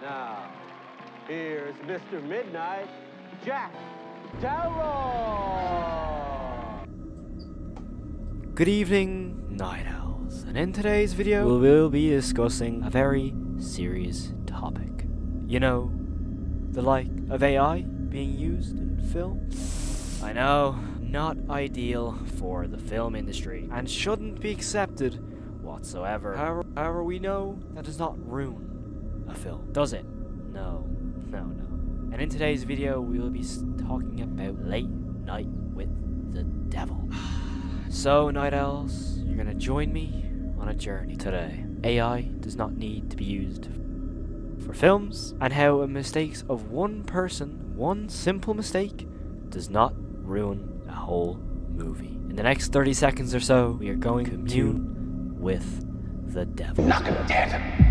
Now, here's Mr. Midnight, Jack Delroy! Good evening, Night Owls, and in today's video, we will be discussing a very serious topic. You know, the like of AI being used in film? I know, not ideal for the film industry, and shouldn't be accepted whatsoever. However, we know that does not ruin a film, does it? No. And in today's video, we will be talking about Late Night with the Devil. So, Night Owls, you're gonna join me on a journey today. AI does not need to be used for films, and how mistakes of one person, one simple mistake, does not ruin a whole movie. In the next 30 seconds or so, we are going to commune with the devil. Knock him dead.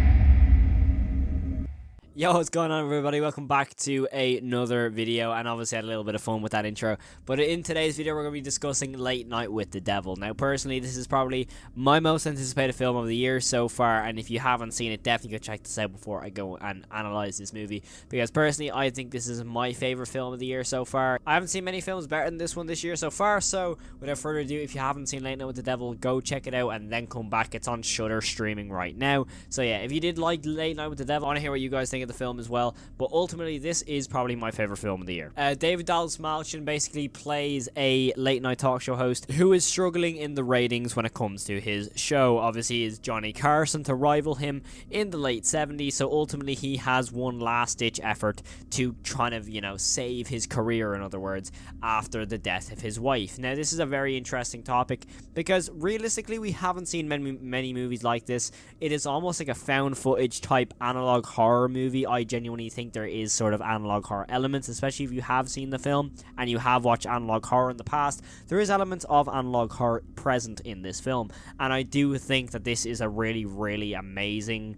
Yo, what's going on, everybody? Welcome back to another video, and obviously I had a little bit of fun with that intro. But in today's video, we're going to be discussing Late Night with the Devil. Now, personally, this is probably my most anticipated film of the year so far, and if you haven't seen it, definitely go check this out before I go and analyze this movie, because personally, I think this is my favorite film of the year so far. I haven't seen many films better than this one this year so far, so without further ado, if you haven't seen Late Night with the Devil, go check it out and then come back. It's on Shudder streaming right now. So yeah, if you did like Late Night with the Devil, I want to hear what you guys think of the film as well, but ultimately this is probably my favorite film of the year. David Dastmalchian basically plays a late night talk show host who is struggling in the ratings when it comes to his show. Obviously, is Johnny Carson to rival him in the late 70s, so ultimately he has one last ditch effort to try to, you know, save his career, in other words, after the death of his wife. Now, this is a very interesting topic because realistically we haven't seen many movies like this. It is almost like a found footage type analog horror movie. I genuinely think there is sort of analog horror elements, especially if you have seen the film and you have watched analog horror in the past. There is elements of analog horror present in this film, and I do think that this is a really amazing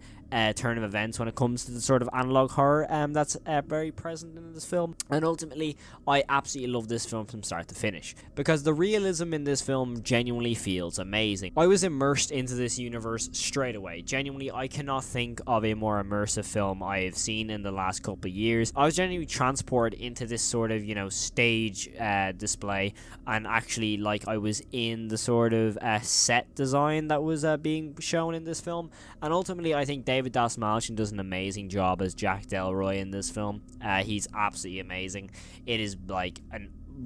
turn of events when it comes to the sort of analog horror that's very present in this film. And ultimately, I absolutely love this film from start to finish because the realism in this film genuinely feels amazing. I was immersed into this universe straight away. Genuinely, I cannot think of a more immersive film I've seen in the last couple of years. I was genuinely transported into this sort of, you know, stage display, and actually like I was in the sort of set design that was being shown in this film. And ultimately, I think David Dastmalchian does an amazing job as Jack Delroy in this film. He's absolutely amazing. It is like a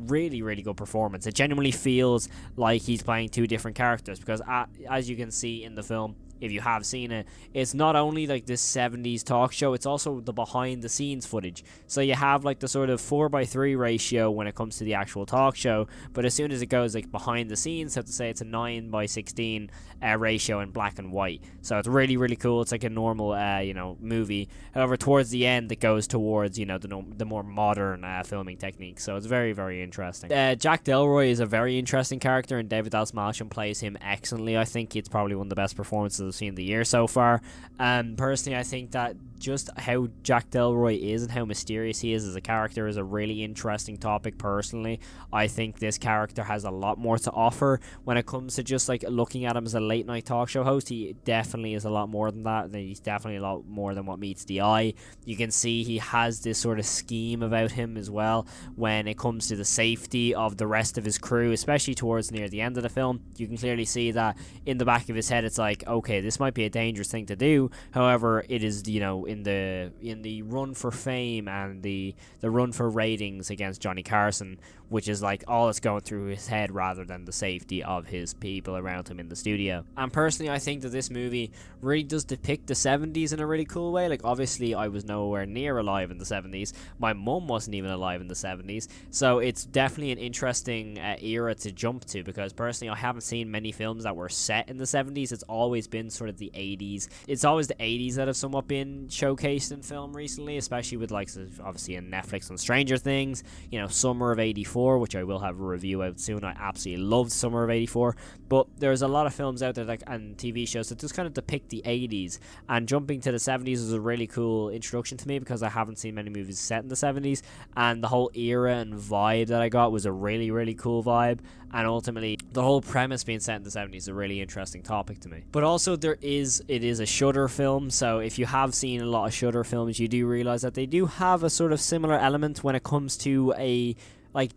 really good performance. It genuinely feels like he's playing two different characters because as you can see in the film, if you have seen it, it's not only like this 70s talk show, it's also the behind the scenes footage. So you have like the sort of 4:3 ratio when it comes to the actual talk show, but as soon as it goes like behind the scenes, I have to say it's a 9:16 ratio in black and white. So it's really cool. It's like a normal you know, movie. However, towards the end it goes towards, you know, the more modern filming techniques. So it's very interesting. Jack Delroy is a very interesting character, and David Dastmalchian plays him excellently. I think it's probably one of the best performances I've seen the year so far. Personally, I think that just how Jack Delroy is and how mysterious he is as a character is a really interesting topic. Personally, I think this character has a lot more to offer when it comes to just like looking at him as a late night talk show host. He definitely is a lot more than that. He's definitely a lot more than what meets the eye. You can see he has this sort of scheme about him as well when it comes to the safety of the rest of his crew, especially towards near the end of the film. You can clearly see that in the back of his head it's like, okay, this might be a dangerous thing to do. However, it is, you know, in the run for fame and the run for ratings against Johnny Carson, which is like all that's going through his head rather than the safety of his people around him in the studio. And personally, I think that this movie really does depict the 70s in a really cool way. Like, obviously I was nowhere near alive in the 70s. My mum wasn't even alive in the 70s, so it's definitely an interesting era to jump to, because personally I haven't seen many films that were set in the 70s. It's always been sort of the 80s. It's always the 80s that have somewhat been showcased in film recently, especially with like obviously in Netflix and Stranger Things, you know, Summer of '84, which I will have a review out soon. I absolutely loved Summer of '84, But there's a lot of films out there and TV shows that just kind of depict the 80s, and jumping to the 70s was a really cool introduction to me because I haven't seen many movies set in the 70s, and the whole era and vibe that I got was a really, really cool vibe. And ultimately, the whole premise being set in the 70s is a really interesting topic to me. But also, it is a Shudder film, so if you have seen a lot of Shudder films, you do realize that they do have a sort of similar element when it comes to a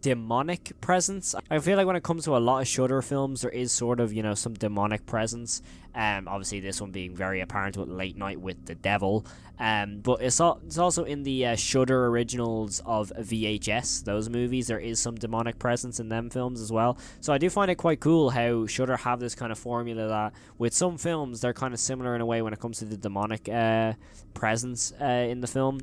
demonic presence. I feel like when it comes to a lot of Shudder films, there is sort of, some demonic presence. Obviously this one being very apparent with Late Night with the Devil. But it's also in the Shudder originals of VHS, those movies. There is some demonic presence in them films as well. So I do find it quite cool how Shudder have this kind of formula that with some films they're kind of similar in a way when it comes to the demonic presence in the film.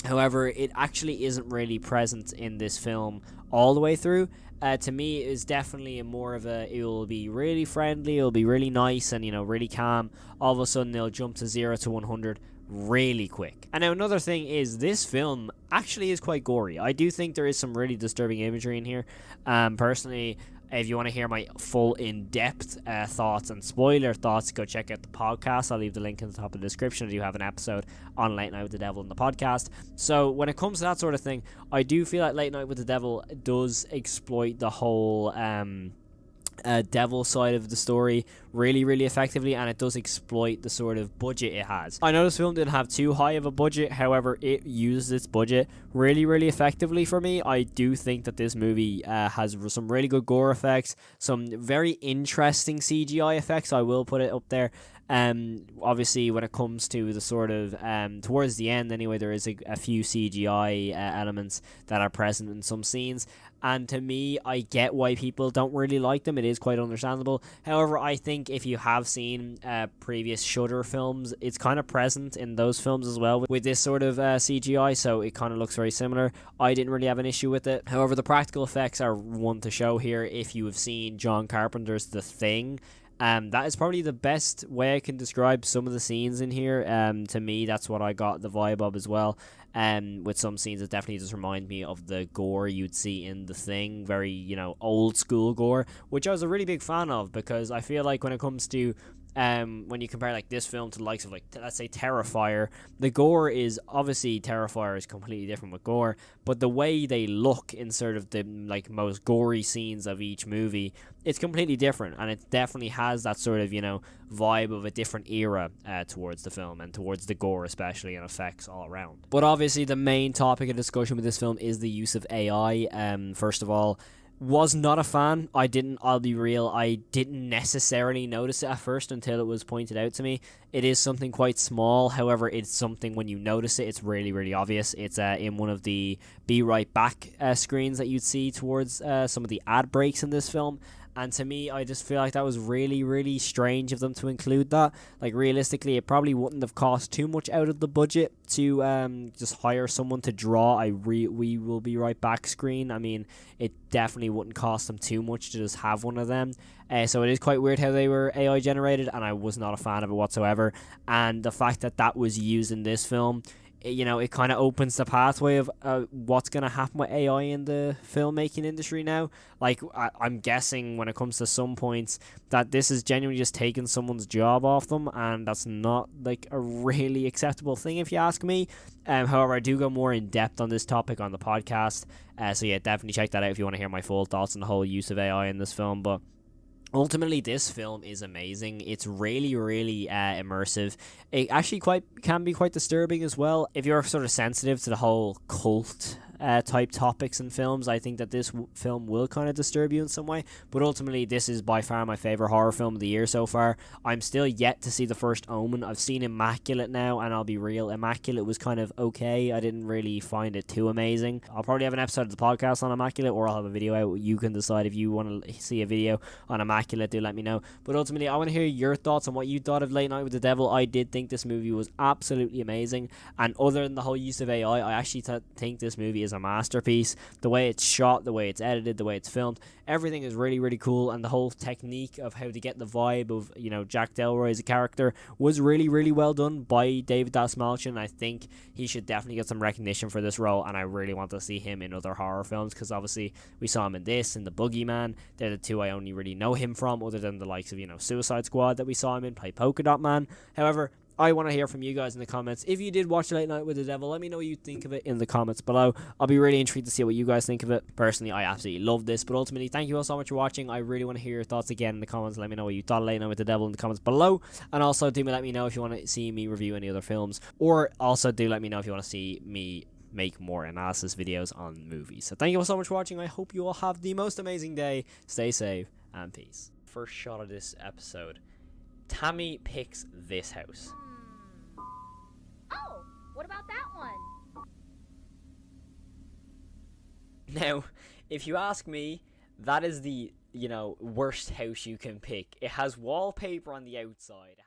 However, it actually isn't really present in this film all the way through. To me, it is definitely more of it will be really friendly, it'll be really nice and, really calm. All of a sudden, they'll jump to 0 to 100 really quick. And now another thing is this film actually is quite gory. I do think there is some really disturbing imagery in here. Personally, if you want to hear my full in-depth thoughts and spoiler thoughts, go check out the podcast. I'll leave the link in the top of the description. I do have an episode on Late Night with the Devil in the podcast. So when it comes to that sort of thing, I do feel like Late Night with the Devil does exploit the whole devil side of the story really, really effectively, and it does exploit the sort of budget it has. I know this film didn't have too high of a budget, however, it used its budget really, really effectively for me. I do think that this movie has some really good gore effects, some very interesting CGI effects. I will put it up there. Obviously, when it comes to the sort of towards the end anyway, there is a few CGI elements that are present in some scenes, and to me, I get why people don't really like them. It is quite understandable. However, I think if you have seen previous Shudder films, it's kind of present in those films as well with this sort of CGI, so it kind of looks very similar. I didn't really have an issue with it. However, the practical effects are one to show here. If you have seen John Carpenter's The Thing, that is probably the best way I can describe some of the scenes in here. To me, that's what I got the vibe of as well. With some scenes that definitely just remind me of the gore you'd see in The Thing. Very, old school gore, which I was a really big fan of, because I feel like when it comes to when you compare this film to the likes of let's say Terrifier, the gore is obviously, Terrifier is completely different with gore, but the way they look in sort of the most gory scenes of each movie, it's completely different, and it definitely has that sort of vibe of a different era towards the film and towards the gore especially, and effects all around. But obviously the main topic of discussion with this film is the use of AI. First of all, was not a fan. I'll be real, I didn't necessarily notice it at first until it was pointed out to me. It is something quite small, however, it's something when you notice it, it's really, really obvious. It's in one of the Be Right Back screens that you'd see towards some of the ad breaks in this film. And to me, I just feel like that was really, really strange of them to include that. Realistically, it probably wouldn't have cost too much out of the budget to just hire someone to draw a We Will Be Right Back screen. I mean, it definitely wouldn't cost them too much to just have one of them. So it is quite weird how they were AI generated, and I was not a fan of it whatsoever. And the fact that that was used in this film, it kind of opens the pathway of what's going to happen with AI in the filmmaking industry now. I'm guessing when it comes to some points that this is genuinely just taking someone's job off them, and that's not a really acceptable thing if you ask me. However, I do go more in depth on this topic on the podcast. So yeah, definitely check that out if you want to hear my full thoughts on the whole use of AI in this film. But ultimately, this film is amazing. It's really, really immersive. It actually can be quite disturbing as well. If you're sort of sensitive to the whole cult type topics in films, I think that this film will kind of disturb you in some way. But ultimately, this is by far my favorite horror film of the year so far. I'm still yet to see The First Omen. I've seen Immaculate now, and I'll be real, Immaculate was kind of okay. I didn't really find it too amazing. I'll probably have an episode of the podcast on Immaculate, or I'll have a video out. You can decide if you want to see a video on Immaculate. Do let me know. But ultimately, I want to hear your thoughts on what you thought of Late Night with the Devil. I did think this movie was absolutely amazing, and other than the whole use of AI, I actually think this movie is is a masterpiece. The way it's shot, the way it's edited, the way it's filmed, everything is really, really cool, and the whole technique of how to get the vibe of, you know, Jack Delroy as a character was really, really well done by David Dastmalchian. I think he should definitely get some recognition for this role, and I really want to see him in other horror films, because obviously we saw him in this, in The Boogeyman. They're the two I only really know him from, other than the likes of, you know, Suicide Squad that we saw him in, play Polka Dot Man. However, I want to hear from you guys in the comments. If you did watch Late Night with the Devil, let me know what you think of it in the comments below. I'll be really intrigued to see what you guys think of it. Personally, I absolutely love this, but ultimately, thank you all so much for watching. I really want to hear your thoughts again in the comments. Let me know what you thought of Late Night with the Devil in the comments below. And also, do let me know if you want to see me review any other films, or also do let me know if you want to see me make more analysis videos on movies. So thank you all so much for watching. I hope you all have the most amazing day. Stay safe, and peace. First shot of this episode. Tammy picks this house. Oh, what about that one? Now, if you ask me, that is the, you know, worst house you can pick. It has wallpaper on the outside.